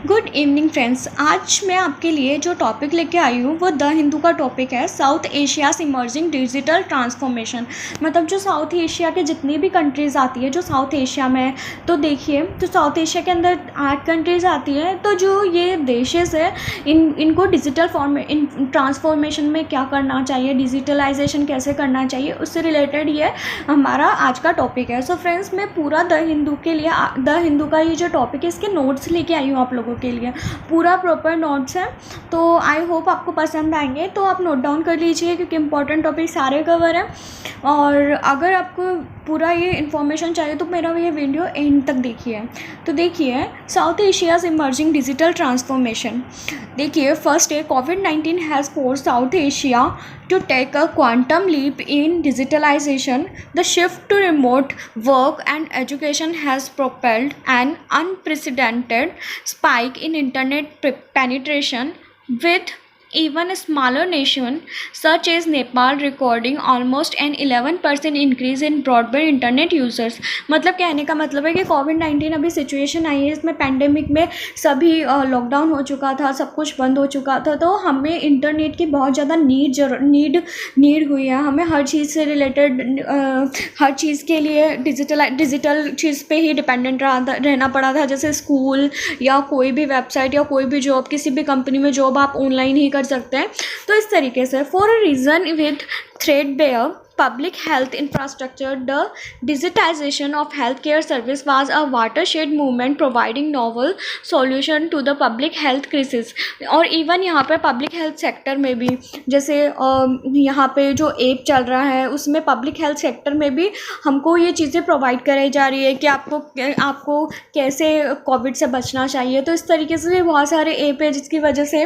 Good evening friends. आज मैं आपके लिए जो टॉपिक लेके आई हूँ वो द हिंदू का टॉपिक है, south Asia's emerging digital transformation. मतलब जो साउथ एशिया के जितनी भी कंट्रीज़ आती है, जो साउथ एशिया में है, तो देखिए तो साउथ एशिया के अंदर 8 कंट्रीज़ आती हैं। तो जो ये देशेस है इनको डिजिटल इन ट्रांसफॉर्मेशन में क्या करना चाहिए, डिजिटलाइजेशन कैसे करना चाहिए, उससे रिलेटेड ये हमारा आज का टॉपिक है। सो फ्रेंड्स, मैं पूरा द हिंदू के लिए द हिंदू का ये जो टॉपिक है इसके नोट्स लेके आई हूँ आप लोगों के लिए। पूरा प्रॉपर नोट्स है, तो आई होप आपको पसंद आएंगे। तो आप नोट डाउन कर लीजिए क्योंकि इंपॉर्टेंट टॉपिक सारे कवर हैं। और अगर आपको पूरा ये इन्फॉर्मेशन चाहिए तो मेरा ये वीडियो एंड तक देखिए। तो देखिए, South Asia's emerging digital transformation. देखिए, फर्स्ट है कोविड-19 has forced South Asia to take a quantum leap in digitalization. The shift to remote work and education has propelled an unprecedented spike in internet penetration, with even a smaller nation such as Nepal recording almost an 11% increase in broadband internet users। मतलब कहने का मतलब है कि कोविड-19 अभी situation आई है, इसमें pandemic में सभी लॉकडाउन हो चुका था, सब कुछ बंद हो चुका था, तो हमें इंटरनेट की बहुत ज़्यादा नीड हुई है। हमें हर चीज़ से रिलेटेड हर चीज़ के लिए डिजिटल चीज़ पे ही डिपेंडेंट रहना पड़ा था। जैसे स्कूल या कोई भी वेबसाइट या कोई भी जॉब, किसी भी कंपनी में जॉब आप ऑनलाइन ही कर सकते हैं। तो इस तरीके से for a reason with threadbare public health infrastructure, the digitization of healthcare service was a watershed movement providing novel solution to the public health crisis। और इवन यहाँ पे पब्लिक हेल्थ सेक्टर में भी, जैसे यहाँ पे जो ऐप चल रहा है उसमें पब्लिक हेल्थ सेक्टर में भी हमको ये चीज़ें प्रोवाइड कराई जा रही है कि आपको कैसे कोविड से बचना चाहिए। तो इस तरीके से बहुत सारे ऐप है जिसकी वजह से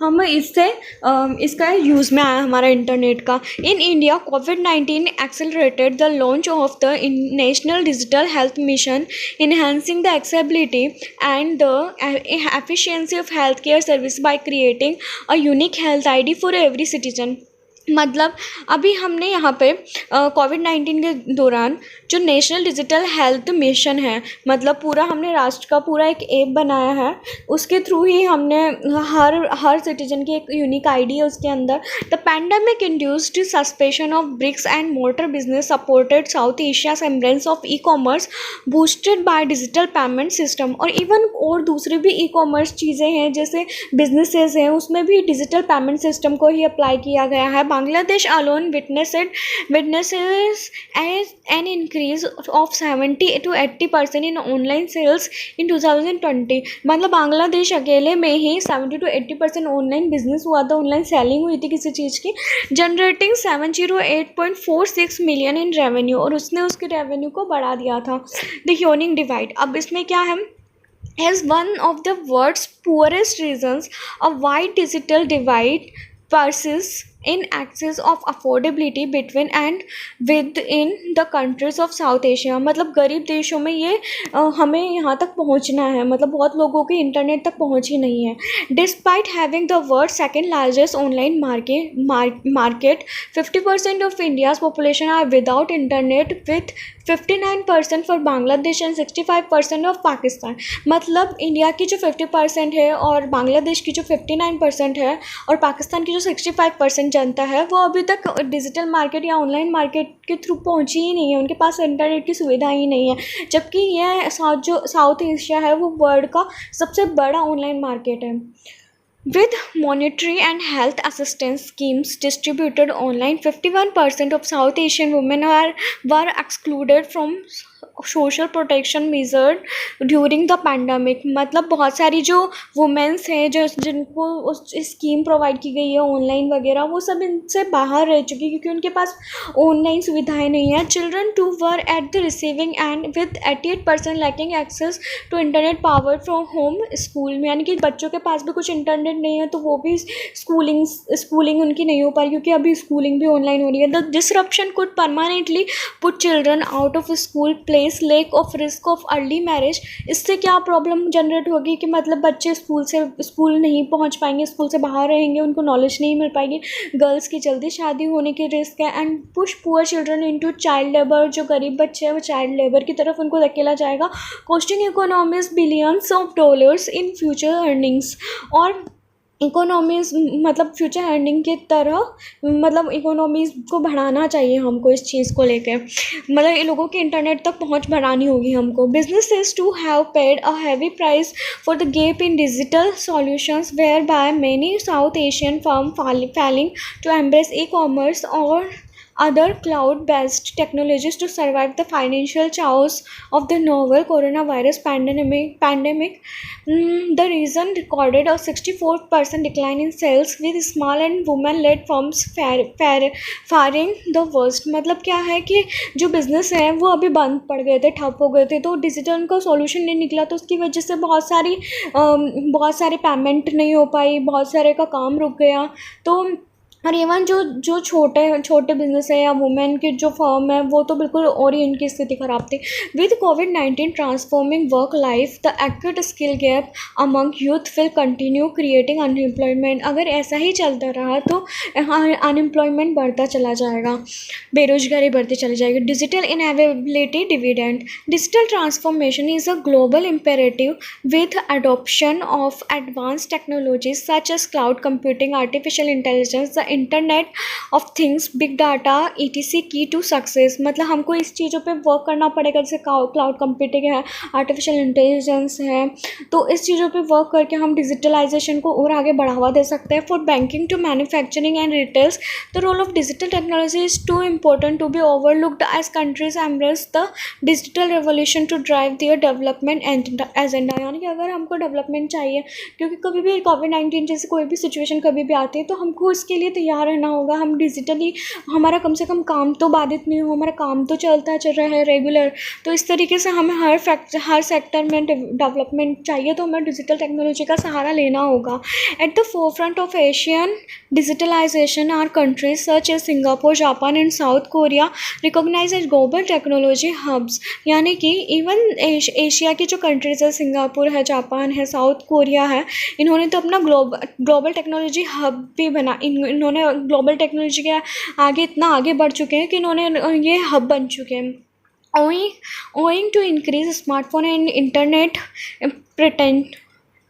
हम इसका यूज़ में आया हमारा इंटरनेट का। In India covid accelerated the launch of the National Digital Health Mission, enhancing the accessibility and the efficiency of healthcare service by creating a unique health ID for every citizen। मतलब अभी हमने यहाँ पे कोविड-19 के दौरान जो national digital health mission है, मतलब पूरा हमने राष्ट्र का पूरा एक ऐप बनाया है, उसके थ्रू ही हमने हर सिटीजन की एक यूनिक आईडी है उसके अंदर। The pandemic induced suspension of bricks and mortar business supported South Asia's embrace of e-commerce boosted by digital payment system. और इवन और दूसरी भी ई कॉमर्स चीज़ें हैं, जैसे बिजनेसेस हैं, उसमें भी डिजिटल पेमेंट सिस्टम को ही अप्लाई किया गया है। Bangladesh alone witnesses an increase of 70 to 80% in online sales in 2020। मतलब बांग्लादेश अकेले में ही 70 to 80% ऑनलाइन बिजनेस हुआ था, ऑनलाइन सेलिंग हुई थी किसी चीज़ की, जनरेटिंग 708.46 मिलियन इन रेवेन्यू। और उसने उसके रेवेन्यू को बढ़ा दिया था। द ह्यूनिक डिवाइड, अब इसमें क्या है, as one of the world's poorest regions, a wide digital divide persists in access of affordability between and within the countries of South Asia। मतलब गरीब देशों में ये हमें यहाँ तक पहुँचना है, मतलब बहुत लोगों की इंटरनेट तक पहुँच ही नहीं है। Despite having the world's second largest online market, 50% of India's population are without internet, with 59% for Bangladesh and 65% of Pakistan. मतलब इंडिया की जो 50% है और बांग्लादेश की जो 59% है और पाकिस्तान की जो 65% जनता है, वो अभी तक डिजिटल मार्केट या ऑनलाइन मार्केट के थ्रू पहुंची ही नहीं है, उनके पास इंटरनेट की सुविधा ही नहीं है। जबकि यह साउथ एशिया है वो वर्ल्ड का सबसे बड़ा ऑनलाइन मार्केट है। With monetary and health assistance schemes distributed online, 51% of South Asian women were excluded from social protection measures during the pandemic। मतलब बहुत सारी जो वुमेंस हैं जिनको उस स्कीम प्रोवाइड की गई है ऑनलाइन वगैरह, वो सब इनसे बाहर रह चुकी क्योंकि उनके पास ऑनलाइन सुविधाएं नहीं है। Children to were at the receiving end with 88% lacking access to internet power from home school में। यानी कि बच्चों के पास भी कुछ इंटरनेट नहीं है तो वो भी स्कूलिंग उनकी नहीं हो पाई क्योंकि अभी स्कूलिंग भी ऑनलाइन हो रही है। The disruption could permanently put children out of school, place face lack of risk of early marriage. इससे क्या प्रॉब्लम जनरेट होगी कि मतलब बच्चे स्कूल नहीं पहुंच पाएंगे, स्कूल से बाहर रहेंगे, उनको नॉलेज नहीं मिल पाएगी, गर्ल्स की जल्दी शादी होने की रिस्क है। And push poor children into child labour, जो गरीब बच्चे हैं वो चाइल्ड लेबर की तरफ उनको धकेला जाएगा, costing economies billions of dollars in future earnings. और इकोनॉमीज मतलब फ्यूचर अर्निंग की तरह मतलब इकोनॉमीज़ को बढ़ाना चाहिए हमको इस चीज़ को लेके, मतलब इन लोगों के इंटरनेट तक पहुंच बढ़ानी होगी हमको। Businesses to have paid a heavy price for the gap in digital solutions whereby many South Asian firm failing to embrace e-commerce और other cloud-based technologies to survive the financial chaos of the novel coronavirus pandemic. The reason recorded a 64% decline in sales with small and women-led firms faring the worst। मतलब क्या है कि जो business है वो अभी बंद पड़ गए थे, ठप हो गए थे, तो डिजिटल का सॉल्यूशन नहीं निकला, तो उसकी वजह से बहुत सारी पेमेंट नहीं हो पाई, बहुत सारे का काम रुक गया। तो और इवन जो छोटे बिजनेस है या वुमेन की जो फर्म है वो तो बिल्कुल और ही उनकी स्थिति ख़राब थी। With covid transforming work life, the acute skill gap among youth will continue creating unemployment. अगर ऐसा ही चलता रहा तो अनएम्प्लॉयमेंट बढ़ता चला जाएगा, बेरोजगारी बढ़ती चली जाएगी। Digital inevitability dividend, digital transformation is a global imperative with adoption of advance technologies such as cloud computing, artificial intelligence, the internet of things, big data ETC key to success. मतलब हमको इस चीज़ों पे वर्क करना पड़ेगा, जैसे cloud computing है, artificial intelligence है, तो इस चीज़ों पे वर्क करके हम डिजिटलाइजेशन को और आगे बढ़ावा दे सकते हैं। For banking to manufacturing and retails, the role of digital technology is too important to be overlooked as countries embrace the digital revolution to drive their development agenda. यानी कि अगर हमको डेवलपमेंट चाहिए, क्योंकि कभी भी कोविड-19 जैसे कोई भी सिचुएशन कभी भी आती है, तो हमको इसके लिए तैयार रहना होगा। हम डिजिटली हमारा कम से कम काम तो बाधित नहीं हो, हमारा काम तो चल रहा है रेगुलर। तो इस तरीके से हमें हर सेक्टर में डेवलपमेंट चाहिए, तो हमें डिजिटल टेक्नोलॉजी का सहारा लेना होगा। At the forefront of Asian digitalization are countries such as Singapore, Japan and South Korea recognize as global technology hubs. यानी कि इवन एशिया की जो कंट्रीज है, सिंगापुर है, जापान है, साउथ कोरिया है, इन्होंने तो अपना ग्लोबल टेक्नोलॉजी हब भी बना, इन्होंने ग्लोबल टेक्नोलॉजी के आगे इतना आगे बढ़ चुके हैं कि इन्होंने ये हब बन चुके हैं। owing to increase smartphone and internet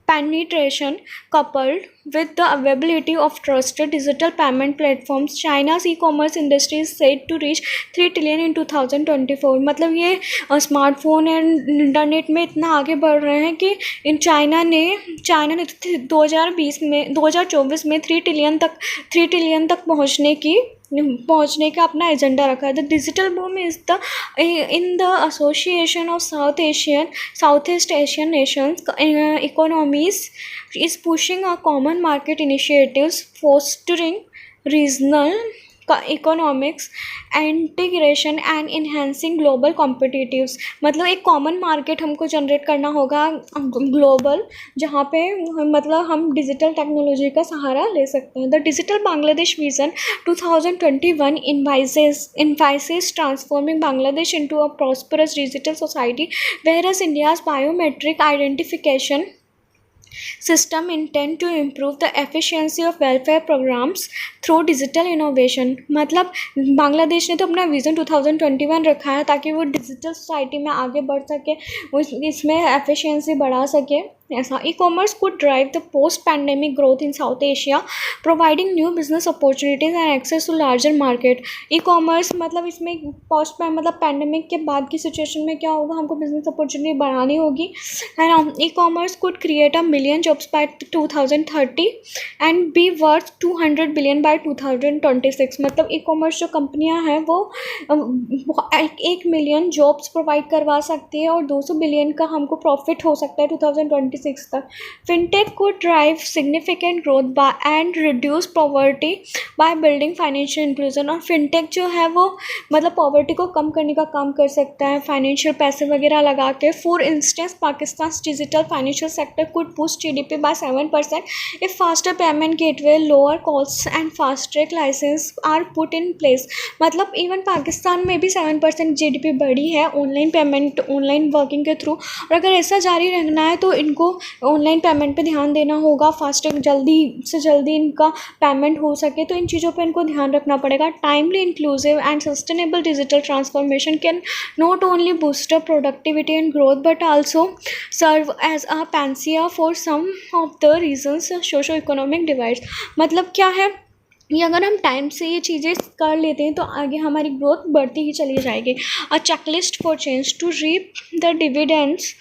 penetration coupled with the availability of trusted digital payment platforms, China's e-commerce industry is said to reach 3 trillion in 2024। मतलब ये स्मार्टफोन एंड इंटरनेट में इतना आगे बढ़ रहे हैं कि चाइना ने 2024 में 3 ट्रिलियन तक पहुंचने का अपना एजेंडा रखा है। The digital boom is in the association of South East Asian nations economies is pushing a common market initiatives, fostering regional economics integration and enhancing global competitives. मतलब एक कॉमन मार्केट हमको generate करना होगा global, जहाँ पे मतलब हम digital technology का सहारा ले सकते हैं। The digital Bangladesh vision 2021 invoices transforming Bangladesh into a prosperous digital society, whereas India's biometric identification system intend to improve the efficiency of welfare programs through digital innovation। मतलब बांग्लादेश ने तो अपना विज़न 2021 रखा है ताकि वो डिजिटल सोसाइटी में आगे बढ़ सके, इसमें एफिशिएंसी बढ़ा सके। ऐसा e-commerce could drive the post-pandemic growth in South Asia, providing new business opportunities and access to larger market। E-commerce मतलब इसमें मतलब पैंडेमिक के बाद की सिचुएशन में क्या होगा, हमको बिजनेस अपॉर्चुनिटी बढ़ानी होगी, है ना। E-commerce could create 1 million jobs by 2030 and be worth 200 billion by 2026। मतलब ई-कॉमर्स जो कंपनियां हैं वो 1 मिलियन जॉब्स प्रोवाइड करवा सकती है और 200 बिलियन का हमको प्रॉफिट हो सकता है 2026 2026 तक। फिनटेक को drive significant growth and reduce poverty by building financial inclusion. और फिनटेक जो है वो मतलब पॉवर्टी को कम करने का काम कर सकता है फाइनेंशियल पैसे वगैरह लगा के। For instance Pakistan digital financial sector could boost GDP by 7% if faster payment gateway, lower costs and fast track license are put in place। मतलब इवन पाकिस्तान में भी 7% GDP बढ़ी है ऑनलाइन पेमेंट, ऑनलाइन वर्किंग के थ्रू। और अगर ऐसा जारी रहना है तो इनको ऑनलाइन पेमेंट पे ध्यान देना होगा, फास्ट ट्रैक जल्दी से जल्दी इनका पेमेंट हो सके, तो इन चीज़ों पे इनको ध्यान रखना पड़ेगा। Timely inclusive and sustainable digital transformation can not only boost productivity and growth but also serve as a panacea for some of the region's socio-economic divides. मतलब क्या है, ये अगर हम टाइम से ये चीज़ें कर लेते हैं तो आगे हमारी ग्रोथ बढ़ती ही चली जाएगी। A checklist for change to reap the dividends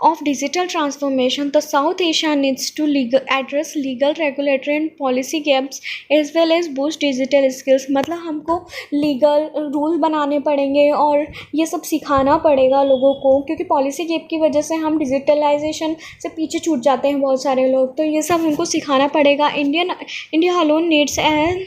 of digital transformation the South Asia needs to address legal regulatory and policy gaps as well as boost digital skills. मतलब हमको लीगल रूल बनाने पड़ेंगे और ये सब सिखाना पड़ेगा लोगों को, क्योंकि पॉलिसी गैप की वजह से हम डिजिटलाइजेशन से पीछे छूट जाते हैं बहुत सारे लोग, तो ये सब हमको सिखाना पड़ेगा। India alone needs an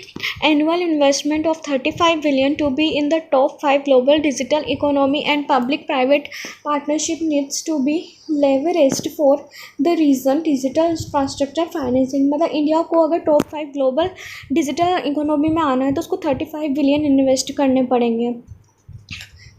annual investment of 35 billion to be in the top 5 global digital economy and public private partnership needs to be leveraged for the reason digital infrastructure financing। मतलब इंडिया को अगर top 5 global digital economy में आना है तो उसको 35 billion invest करने पड़ेंगे।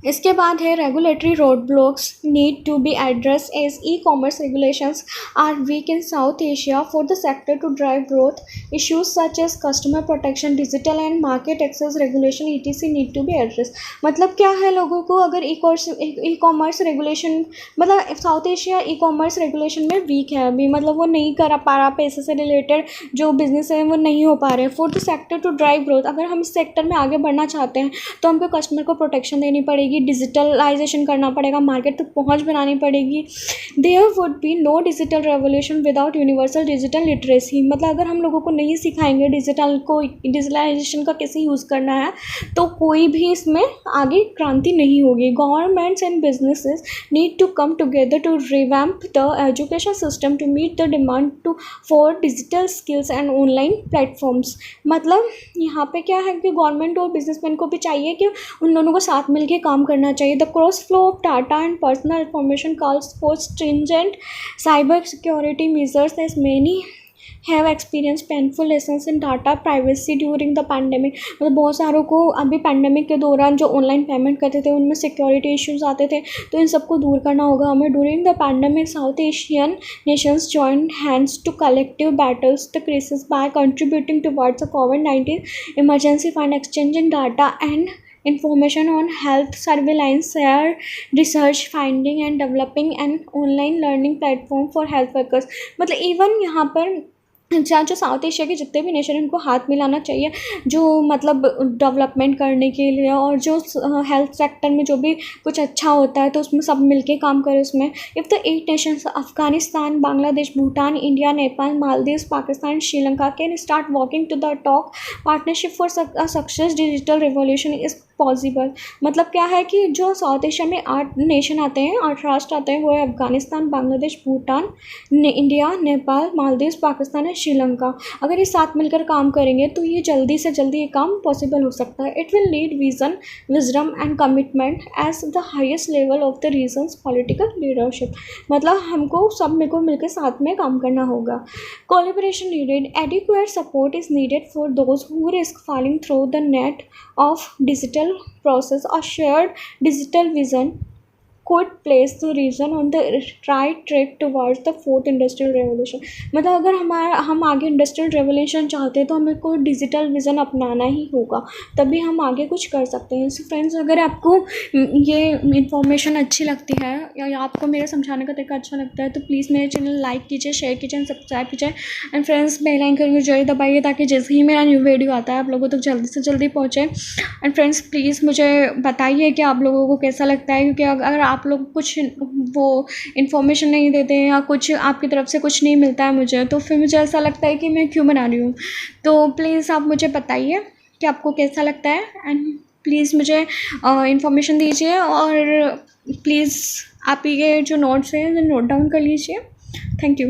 इसके बाद है regulatory road blocks need to be address as e commerce regulations are weak in South Asia for the sector to drive growth. Issues such as customer protection, digital and market access regulation ETC need to be address. मतलब क्या है, लोगों को अगर e commerce regulation, मतलब South Asia e commerce regulation में weak है अभी, मतलब वो नहीं कर पा रहा, पैसे से रिलेटेड जो बिजनेस है वो नहीं हो पा रहे। For the sector to drive growth, अगर हम इस सेक्टर में आगे बढ़ना चाहते हैं तो हमको कस्टमर को प्रोटेक्शन देनी पड़ेगी, डिजिटलाइजेशन करना पड़ेगा, मार्केट तक पहुंच बनानी पड़ेगी। There would be no digital revolution without universal digital literacy. मतलब अगर हम लोगों को नहीं सिखाएंगे डिजिटलाइजेशन का कैसे यूज़ करना है तो कोई भी इसमें आगे क्रांति नहीं होगी। Governments and businesses need to come together to revamp the education system to meet the demand for digital skills and online platforms. मतलब यहाँ पे क्या है कि गवर्नमेंट और बिजनेसमैन को भी चाहिए कि उन दोनों को साथ मिलकर काम करना चाहिए। The cross flow of data and personal information calls for stringent cyber security measures as many have experience painful lessons in data privacy during the pandemic. मतलब बहुत सारों को अभी पैंडेमिक के दौरान जो ऑनलाइन पेमेंट करते थे उनमें सिक्योरिटी इश्यूज आते थे, तो इन सबको दूर करना होगा हमें। During the pandemic South Asian nations joined hands to collective battles the crisis by contributing towards the COVID-19 emergency fund, exchanging data and information on health surveillance, share research finding and developing an online learning platform for health workers। मतलब even यहाँ पर जहाँ जो south Asia के जितने भी nation हैं उनको हाथ मिलाना चाहिए जो मतलब डेवलपमेंट करने के लिए, और जो हेल्थ सेक्टर में जो भी कुछ अच्छा होता है तो उसमें सब मिलके काम करें उसमें। If the 8 nations Afghanistan, Bangladesh, Bhutan, India, Nepal, Maldives, Pakistan, Sri Lanka can start working to the talk partnership for success digital revolution is possible. मतलब क्या है कि जो साउथ एशिया में 8 नेशन आते हैं, 8 राष्ट्र आते हैं, वो है अफगानिस्तान, बांग्लादेश, भूटान, इंडिया, नेपाल, मालदीव्स, पाकिस्तान, श्रीलंका। अगर ये साथ मिलकर काम करेंगे तो ये जल्दी से जल्दी ये काम पॉसिबल हो सकता है। It will need vision, wisdom and commitment as the highest level of the region's political leadership. मतलब हमको सब में को मिलकर साथ में काम करना होगा। Collaboration needed, adequate support is needed for those who risk falling through the net of digital process। A shared digital vision could place the region on the right track towards the 4th industrial revolution। मतलब अगर हम आगे industrial revolution चाहते हैं तो हमें को digital vision अपनाना ही होगा, तभी हम आगे कुछ कर सकते हैं। सो फ्रेंड्स, अगर आपको ये इन्फॉर्मेशन अच्छी लगती है या आपको मेरा समझाने का तरीका अच्छा लगता है तो प्लीज़ मेरे चैनल लाइक कीजिए, शेयर कीजिए, सब्सक्राइब कीजिए एंड फ्रेंड्स बेल आइकन को जरूर दबाइए ताकि जैसे ही मेरा न्यू वीडियो आता है आप लोगों तक जल्दी से जल्दी पहुँचे। एंड फ्रेंड्स प्लीज़ मुझे बताइए कि आप लोगों को कैसा लगता है, क्योंकि अगर आप लोग कुछ वो इन्फॉर्मेशन नहीं देते हैं या कुछ आपकी तरफ से कुछ नहीं मिलता है मुझे, तो फिर मुझे ऐसा लगता है कि मैं क्यों बना रही हूँ। तो प्लीज़ आप मुझे बताइए कि आपको कैसा लगता है एंड प्लीज़ मुझे इन्फॉर्मेशन दीजिए और प्लीज़ आप ये जो नोट्स हैं नोट डाउन कर लीजिए। Thank you.